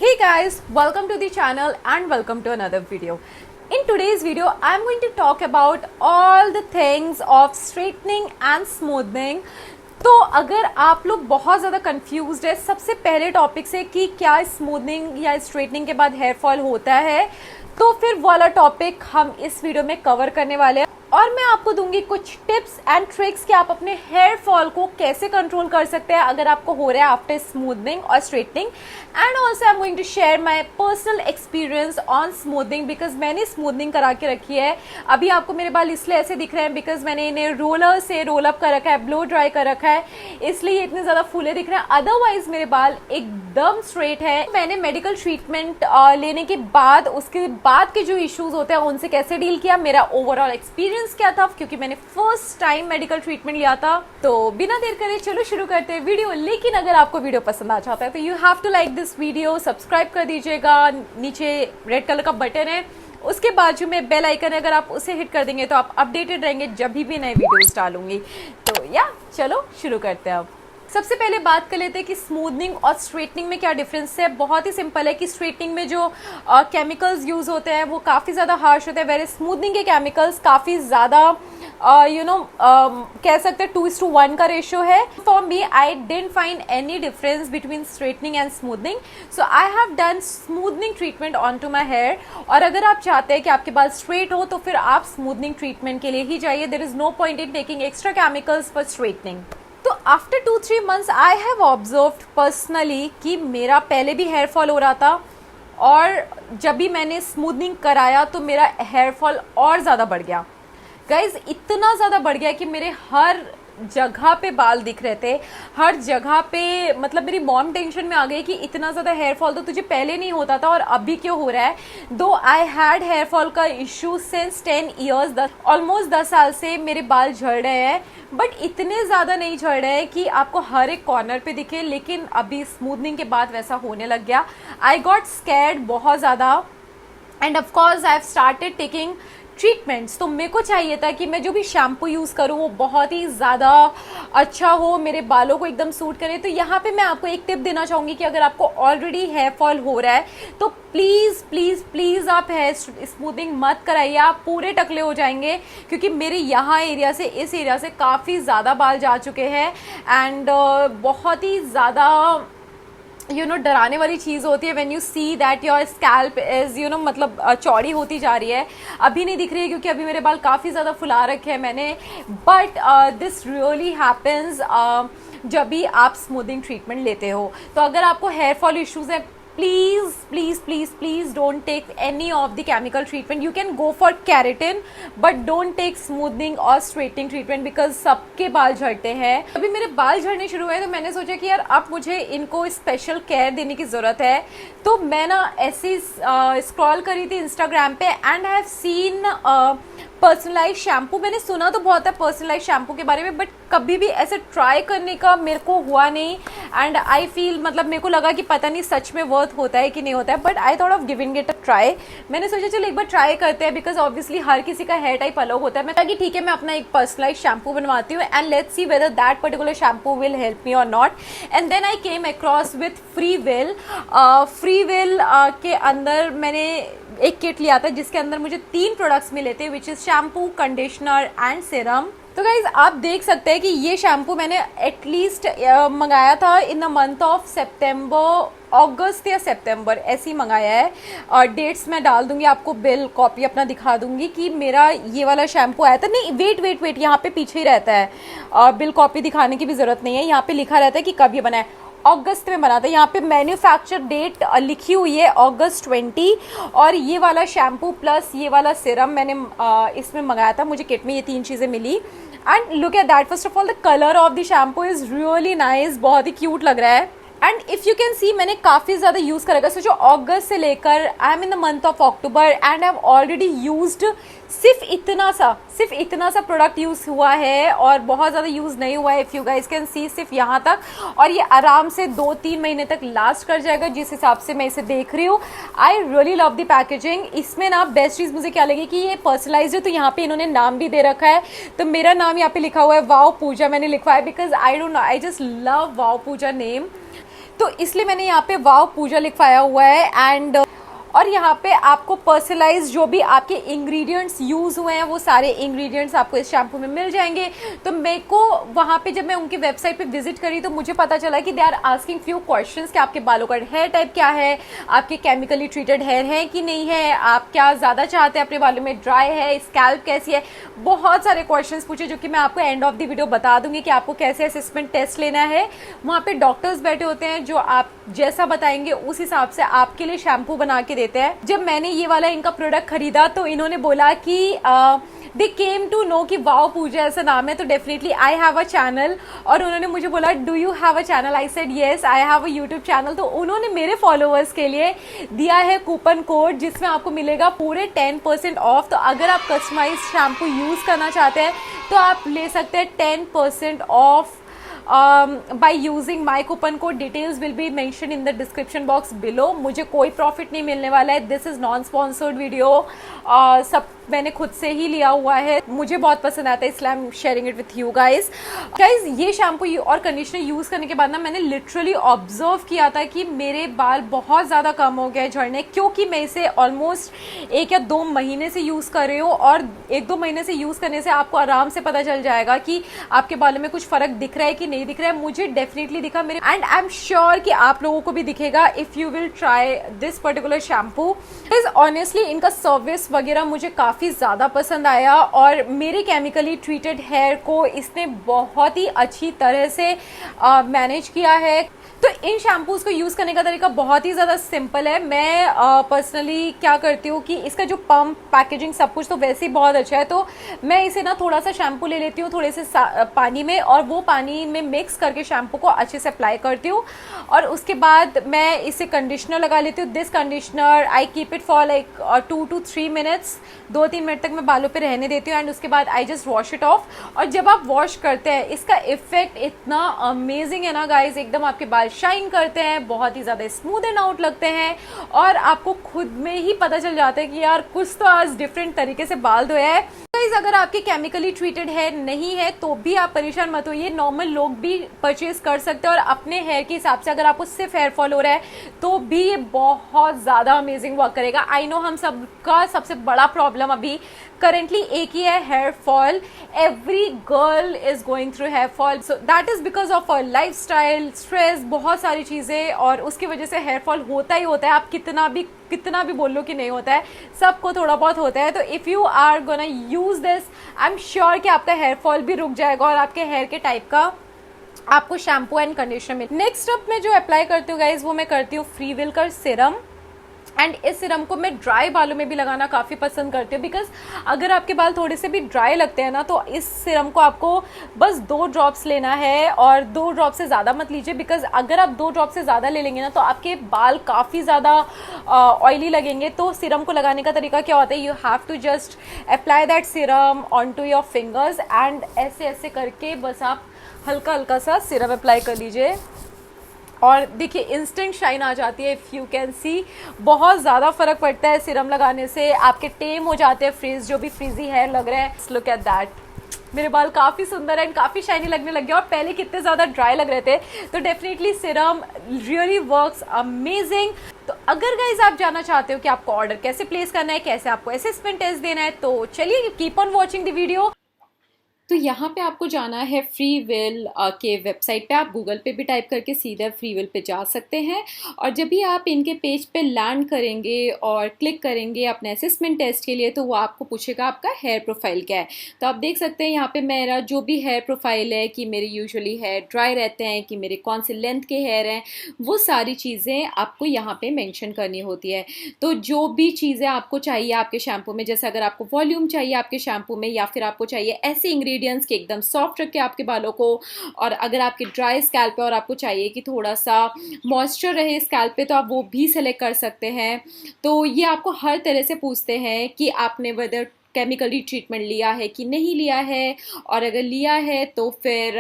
Hey guys, welcome to the channel and welcome to another video. In today's video, I'm going to talk about all the things of straightening and smoothing. तो अगर आप लोग बहुत ज़्यादा confused है सबसे पहले टॉपिक से कि क्या स्मूथनिंग या स्ट्रेटनिंग के बाद हेयर फॉल होता है, तो फिर वो वाला टॉपिक हम इस वीडियो में कवर करने वाले हैं और मैं आपको दूंगी कुछ टिप्स एंड ट्रिक्स कि आप अपने हेयर फॉल को कैसे कंट्रोल कर सकते हैं अगर आपको हो रहा है आफ्टर स्मूथनिंग और straightening. And also I am going to share my personal experience on smoothening because मैंने स्मूथनिंग करा के रखी है। अभी आपको मेरे बाल इसलिए ऐसे दिख रहे हैं बिकॉज मैंने इन्हें रोलर से रोल अप कर रखा है, ब्लो ड्राई कर रखा है, इसलिए इतने ज़्यादा फूले दिख रहे हैं। अदरवाइज मेरे बाल एकदम स्ट्रेट है। मैंने मेडिकल ट्रीटमेंट लेने के बाद उसके बाद के जो इश्यूज होते हैं उनसे कैसे डील किया, मेरा ओवरऑल एक्सपीरियंस क्या था, क्योंकि मैंने फर्स्ट टाइम मेडिकल ट्रीटमेंट लिया था। तो बिना देर करे चलो शुरू करते हैं वीडियो। लेकिन अगर आपको वीडियो पसंद आ जाता है तो you have to like this video, subscribe कर दीजिएगा, नीचे रेड कलर का बटन है, उसके बाजू में बेल आइकन है, अगर आप उसे हिट कर देंगे तो आप अपडेटेड रहेंगे जब भी नए वीडियोस डालूंगी। तो या चलो शुरू करते हैं। अब सबसे पहले बात कर लेते हैं कि स्मूथनिंग और स्ट्रेटनिंग में क्या डिफरेंस है। बहुत ही सिंपल है कि स्ट्रेटनिंग में जो केमिकल्स यूज़ होते हैं वो काफ़ी ज़्यादा हार्श होते हैं, वेरे स्मूथनिंग के केमिकल्स काफ़ी ज़्यादा कह सकते हैं 2:1 का रेशियो है। For me I didn't find any difference between straightening and smoothening, so I have done smoothening treatment on to my hair. और अगर आप चाहते हैं कि आपके बाल स्ट्रेट हो तो फिर आप स्मूथनिंग ट्रीटमेंट के लिए ही जाइए। There is no point in taking extra chemicals for straightening. तो after 2-3 months I have observed personally कि मेरा पहले भी हेयर फॉल हो रहा था और जब भी मैंने स्मूथनिंग कराया तो मेरा हेयर फॉल और ज़्यादा बढ़ गया। गाइज इतना ज़्यादा बढ़ गया कि मेरे हर जगह पे बाल दिख रहे थे, हर जगह पे। मतलब मेरी मॉम टेंशन में आ गई कि इतना ज़्यादा हेयर फॉल तो तुझे पहले नहीं होता था और अभी क्यों हो रहा है। दो आई हैड हेयर फॉल का इशू सिंस 10 ईयर्स, ऑलमोस्ट 10 साल से मेरे बाल झड़ रहे हैं, बट इतने ज़्यादा नहीं झड़ रहे हैं कि आपको हर एक कॉर्नर पे दिखे। लेकिन अभी स्मूथनिंग के बाद वैसा होने लग गया। आई गॉट स्कैर्ड बहुत ज़्यादा and of course I have started taking treatments. तो मेरे को चाहिए था कि मैं जो भी शैम्पू यूज़ करूँ वो बहुत ही ज़्यादा अच्छा हो, मेरे बालों को एकदम सूट करे। तो यहाँ पे मैं आपको एक टिप देना चाहूँगी कि अगर आपको ऑलरेडी हेयर फॉल हो रहा है तो प्लीज़ प्लीज़ प्लीज़ आप हेयर स्मूथिंग मत कराइए, आप पूरे टकले हो जाएंगे। क्योंकि मेरे यहाँ एरिया से इस एरिया से काफ़ी ज़्यादा बाल जा चुके हैं एंड बहुत ही ज़्यादा डराने वाली चीज़ होती है when you see that your scalp is मतलब चौड़ी होती जा रही है। अभी नहीं दिख रही है क्योंकि अभी मेरे बाल काफ़ी ज़्यादा फुला रखे हैं मैंने, बट दिस रियली हैपन्स जब भी आप स्मूथिंग ट्रीटमेंट लेते हो। तो अगर आपको हेयर फॉल इश्यूज़ हैं, please please please please don't take any of the chemical treatment. You can go for keratin but don't take smoothening और स्ट्रेटनिंग ट्रीटमेंट बिकॉज सबके बाल झड़ते हैं। अभी मेरे बाल झड़ने शुरू हुए तो मैंने सोचा कि यार अब मुझे इनको स्पेशल केयर देने की ज़रूरत है। तो मैं ना ऐसे स्क्रॉल करी थी इंस्टाग्राम पे and I have seen personalise shampoo. मैंने सुना तो बहुत है पर्सनलाइज शैम्पू के बारे में, बट कभी भी ऐसे ट्राई करने का मेरे को हुआ नहीं। एंड आई फील मतलब मेरे को लगा कि पता नहीं सच में वर्थ होता है कि नहीं होता है, but I thought of giving it a try. मैंने सोचा चलो एक बार ट्राई करते हैं बिकॉज ऑब्वियसली हर किसी का हेयर टाइप अलग होता है। मैं कहा कि ठीक है मैं अपना एक पर्सनलाइज शैम्पू बनवाती हूँ and let's see whether that particular shampoo will help me और not. And then I came across with Freewill. Freewill के अंदर मैंने एक किट लिया था जिसके अंदर मुझे 3 प्रोडक्ट्स मिले थे which is shampoo, conditioner and serum. तो गाइज आप देख सकते हैं कि ये शैम्पू मैंने एटलीस्ट मंगाया था इन द मंथ ऑफ सितंबर, अगस्त या सितंबर ऐसे ही मंगाया है। और डेट्स मैं डाल दूंगी, आपको बिल कॉपी अपना दिखा दूंगी कि मेरा ये वाला शैम्पू आया था। नहीं वेट यहाँ पे पीछे ही रहता है, बिल कॉपी दिखाने की भी ज़रूरत नहीं है। यहाँ पे लिखा रहता है कि कब ये बना है, अगस्त में बना था। यहाँ पे मैन्युफैक्चर डेट लिखी हुई है अगस्त 20। और ये वाला शैम्पू प्लस ये वाला सीरम मैंने इसमें मंगाया था। मुझे किट में ये 3 चीज़ें मिली and look at that. First of all the colour of the shampoo is really nice, बहुत ही क्यूट लग रहा है। And if you can see मैंने काफ़ी ज़्यादा यूज़ करेगा। सो जो अगस्त से लेकर I am in the month of October and I have already used सिर्फ इतना सा प्रोडक्ट यूज़ हुआ है और बहुत ज़्यादा यूज़ नहीं हुआ है। If you guys can see सिर्फ यहाँ तक, और ये आराम से 2-3 महीने तक लास्ट कर जाएगा जिस हिसाब से मैं इसे देख रही हूँ। I really love the packaging. इसमें ना बेस्ट चीज़ मुझे क्या लगी कि ये पर्सनलाइज्ड है, तो यहाँ पे इन्होंने नाम भी दे रखा है। तो मेरा नाम यहाँ पे लिखा हुआ है वाओ पूजा, मैंने लिखवा है because I don't know, I just love wow Puja name. तो इसलिए मैंने यहाँ पे वाव पूजा लिखवाया हुआ है। एंड और यहाँ पे आपको पर्सनलाइज जो भी आपके इंग्रेडिएंट्स यूज़ हुए हैं वो सारे इंग्रेडिएंट्स आपको इस शैम्पू में मिल जाएंगे। तो मेरे को वहाँ पे जब मैं उनकी वेबसाइट पे विजिट करी तो मुझे पता चला कि they are asking few questions कि आपके बालों का हेयर टाइप क्या है, आपके केमिकली ट्रीटेड हेयर है कि नहीं है, आप क्या ज़्यादा चाहते हैं अपने बालों में, ड्राई है, स्कैल्प कैसी है, बहुत सारे क्वेश्चंस पूछे जो कि मैं आपको एंड ऑफ द वीडियो बता दूंगी कि आपको कैसे असेसमेंट टेस्ट लेना है। वहाँ पे डॉक्टर्स बैठे होते हैं जो आप जैसा बताएंगे उस हिसाब से आपके लिए शैम्पू बना के देते हैं। जब मैंने ये वाला इनका प्रोडक्ट खरीदा तो इन्होंने बोला कि दे केम टू नो कि वाव पूजा ऐसा नाम है, तो definitely I have a channel. और उन्होंने मुझे बोला do you have a channel, I said yes I have a YouTube channel. तो उन्होंने मेरे फॉलोअर्स के लिए दिया है कूपन कोड जिसमें आपको मिलेगा पूरे 10% ऑफ। तो अगर आप कस्टमाइज शैम्पू यूज़ करना चाहते हैं तो आप ले सकते हैं 10% of by using my coupon code. Details will be mentioned in the description box below. मुझे कोई प्रॉफिट नहीं मिलने वाला है, this is non sponsored video, सब मैंने खुद से ही लिया हुआ है, मुझे बहुत पसंद आता है इसलिए I am sharing it with you guys. ये शैम्पू और कंडीशनर यूज़ करने के बाद ना मैंने लिटरली ऑब्जर्व किया था कि मेरे बाल बहुत ज़्यादा कम हो गए झड़ने, क्योंकि मैं इसे ऑलमोस्ट 1 या 2 महीने से यूज़ कर रही हूँ। और 1-2 महीने से यूज़ करने से आपको आराम से पता चल जाएगा कि आपके बालों में कुछ फ़र्क दिख रहा है कि नहीं दिख रहा है। मुझे डेफिनेटली दिखा मेरे, एंड आई एम श्योर कि आप लोगों को भी दिखेगा if you will try this particular shampoo. Is honestly इनका सर्विस वगैरह मुझे काफ़ी ज़्यादा पसंद आया और मेरे केमिकली ट्रीटेड हेयर को इसने बहुत ही अच्छी तरह से मैनेज किया है। तो इन शैम्पूज़ को यूज़ करने का तरीका बहुत ही ज़्यादा सिंपल है। मैं पर्सनली क्या करती हूँ कि इसका जो पंप, पैकेजिंग, सब कुछ तो वैसे ही बहुत अच्छा है, तो मैं इसे ना थोड़ा सा शैम्पू ले लेती हूँ थोड़े से पानी में, और वो पानी में मिक्स करके शैम्पू को अच्छे से अप्लाई करती हूँ। और उसके बाद मैं इसे कंडीशनर लगा लेती हूँ। This conditioner I keep it for like 2 to 3 minutes, 2-3 minute तक मैं बालों पे रहने देती हूँ, एंड उसके बाद I just wash it of. और जब आप वॉश करते हैं इसका इफेक्ट इतना अमेजिंग है ना गाइज, एकदम आपके बाल शाइन करते हैं, बहुत ही ज़्यादा स्मूथ एंड आउट लगते हैं, और आपको खुद में ही पता चल जाता है कि यार कुछ तो आज डिफरेंट तरीके से बाल धोया है। गाइस अगर आपके केमिकली ट्रीटेड हेयर नहीं है तो भी आप परेशान मत होइए, नॉर्मल लोग भी परचेज कर सकते हैं। और अपने हेयर के हिसाब से अगर आपको सिर्फ हेयर फॉल हो रहा है तो भी ये बहुत ज़्यादा अमेजिंग वर्क करेगा। आई नो हम सबका सबसे बड़ा प्रॉब्लम अभी करेंटली एक ही है, hair fall. Every girl is going through hair fall, so that is because of our life style, stress, बहुत सारी चीज़ें, और उसकी वजह से हेयर फॉल होता ही होता है। आप कितना भी बोल लो कि नहीं होता है, सबको थोड़ा बहुत होता है। तो if you are gonna use this, I am sure कि आपका हेयर फॉल भी रुक जाएगा और आपके हेयर के टाइप का आपको शैम्पू एंड कंडीशनर में। नेक्स्ट अप मैं जो अप्लाई करती हूँ गाइज वो मैं करती हूँ फ्रीविल का सिरम। एंड इस सिरम को मैं ड्राई बालों में भी लगाना काफ़ी पसंद करती हूँ, बिकॉज अगर आपके बाल थोड़े से भी ड्राई लगते हैं ना तो इस सिरम को आपको बस 2 ड्रॉप्स लेना है, और 2 ड्रॉप से ज़्यादा मत लीजिए, बिकॉज अगर आप 2 ड्रॉप से ज़्यादा ले लेंगे ना तो आपके बाल काफ़ी ज़्यादा ऑयली लगेंगे। तो सिरम को लगाने का तरीका क्या होता है, you have to just apply that serum on to your fingers, and ऐसे ऐसे करके बस आप हल्का हल्का सा सिरम अप्लाई कर लीजिए, और देखिए इंस्टेंट शाइन आ जाती है। इफ़ यू कैन सी, बहुत ज़्यादा फ़र्क पड़ता है सिरम लगाने से, आपके टेम हो जाते हैं फ्रीज, जो भी फ्रीजी हेयर लग रहे हैं। लुक एट दैट, मेरे बाल काफ़ी सुंदर एंड काफ़ी शाइनी लगने लग गए, और पहले कितने ज़्यादा ड्राई लग रहे थे। तो definitely Siram really works amazing. तो अगर गाइज आप जानना चाहते हो कि आपको ऑर्डर कैसे प्लेस करना है, कैसे आपको असेसमेंट टेस्ट देना है, तो चलिए keep on watching the video. तो यहाँ पे आपको जाना है फ्रीविल के वेबसाइट पे, आप गूगल पे भी टाइप करके सीधे फ्रीविल पे जा सकते हैं। और जब भी आप इनके पेज पे लैंड करेंगे और क्लिक करेंगे अपने असेसमेंट टेस्ट के लिए, तो वो आपको पूछेगा आपका हेयर प्रोफाइल क्या है। तो आप देख सकते हैं यहाँ पे मेरा जो भी हेयर प्रोफाइल है, कि मेरे यूजुअली हेयर ड्राई रहते हैं, कि मेरे कौन से लेंथ के हेयर हैं, वो सारी चीज़ें आपको यहाँ पर मैंशन करनी होती है। तो जो भी चीज़ें आपको चाहिए आपके शैम्पू में, जैसे अगर आपको वॉल्यूम चाहिए आपके शैम्पू में, या फिर आपको चाहिए ऐसे इंग्रेडिएंट्स के एकदम सॉफ्ट रखे आपके बालों को, और अगर आपके ड्राई स्कैल्प पे और आपको चाहिए कि थोड़ा सा मॉइस्चर रहे स्कैल्प पे, तो आप वो भी सेलेक्ट कर सकते हैं। तो ये आपको हर तरह से पूछते हैं कि आपने वेदर केमिकली ट्रीटमेंट लिया है कि नहीं लिया है, और अगर लिया है तो फिर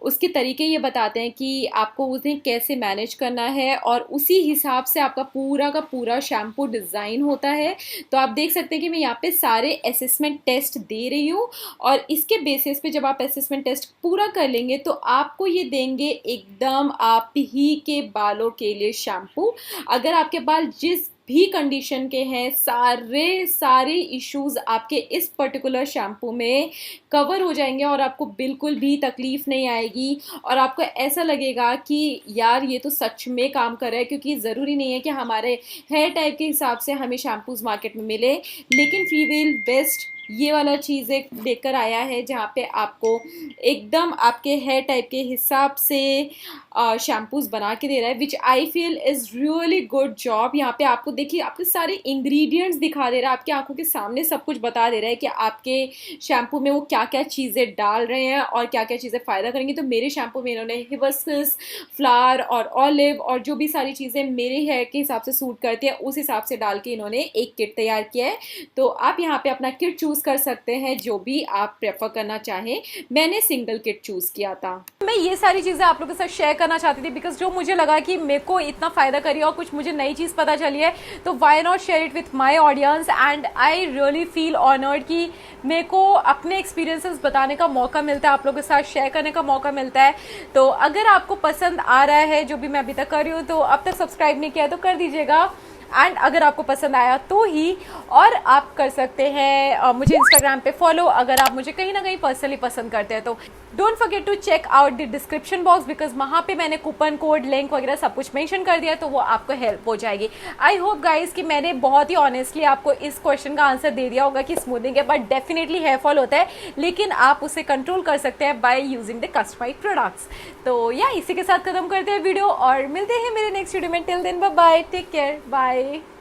उसके तरीके ये बताते हैं कि आपको उन्हें कैसे मैनेज करना है, और उसी हिसाब से आपका पूरा का पूरा शैम्पू डिज़ाइन होता है। तो आप देख सकते हैं कि मैं यहाँ पे सारे असेसमेंट टेस्ट दे रही हूँ, और इसके बेसिस पे जब आप असेसमेंट टेस्ट पूरा कर लेंगे तो आपको ये देंगे एकदम आप ही के बालों के लिए शैम्पू। अगर आपके बाल जिस भी कंडीशन के हैं, सारे इश्यूज आपके इस पर्टिकुलर शैम्पू में कवर हो जाएंगे, और आपको बिल्कुल भी तकलीफ नहीं आएगी, और आपको ऐसा लगेगा कि यार ये तो सच में काम कर रहा है। क्योंकि ज़रूरी नहीं है कि हमारे हेयर टाइप के हिसाब से हमें शैम्पूज मार्केट में मिले, लेकिन फ्रीविल बेस्ट ये वाला चीज़ें लेकर आया है जहाँ पे आपको एकदम आपके हेयर टाइप के हिसाब से शैम्पूज बना के दे रहा है, which I feel is really good job. यहाँ पे आपको देखिए आपके सारे इंग्रेडिएंट्स दिखा दे रहा है, आपकी आंखों के सामने सब कुछ बता दे रहा है कि आपके शैम्पू में वो क्या क्या चीज़ें डाल रहे हैं और क्या क्या चीज़ें फ़ायदा करेंगी। तो मेरे शैम्पू में इन्होंने हिबिस्कस, फ्लावर और ऑलिव और जो भी सारी चीज़ें मेरे हेयर के हिसाब से सूट करती है उस हिसाब से डाल के इन्होंने एक किट तैयार किया है। तो आप यहाँ पे अपना किट चूज़ कर सकते हैं जो भी आप प्रेफर करना चाहें। मैंने सिंगल किट चूज़ किया था। मैं ये सारी चीज़ें आप लोगों के साथ शेयर करना चाहती थी बिकॉज जो मुझे लगा कि मेरे को इतना फ़ायदा करी और कुछ मुझे नई चीज़ पता चली है, तो why not share it with my audience. And I really feel honoured कि मेरे को अपने एक्सपीरियंसेस बताने का मौका मिलता है, आप लोगों के साथ शेयर करने का मौका मिलता है। तो अगर आपको पसंद आ रहा है जो भी मैं अभी तक कर रही हूँ, तो अब तक सब्सक्राइब नहीं किया है तो कर दीजिएगा। एंड अगर आपको पसंद आया तो ही, और आप कर सकते हैं मुझे इंस्टाग्राम पे फॉलो अगर आप मुझे कहीं ना कहीं पर्सनली पसंद करते हैं। तो don't forget to check out the description box because वहाँ पे मैंने कूपन कोड लिंक वगैरह सब कुछ मेंशन कर दिया, तो वो आपको हेल्प हो जाएगी। आई होप गाइज कि मैंने बहुत ही ऑनेस्टली आपको इस क्वेश्चन का आंसर दे दिया होगा कि स्मूथिंग के बाद डेफिनेटली हेयर फॉल होता है, लेकिन आप उसे कंट्रोल कर सकते हैं by using the customised products. तो या इसी के साथ खत्म करते हैं वीडियो और मिलते हैं मेरे नेक्स्ट वीडियो में। Till then bye bye, take care, bye.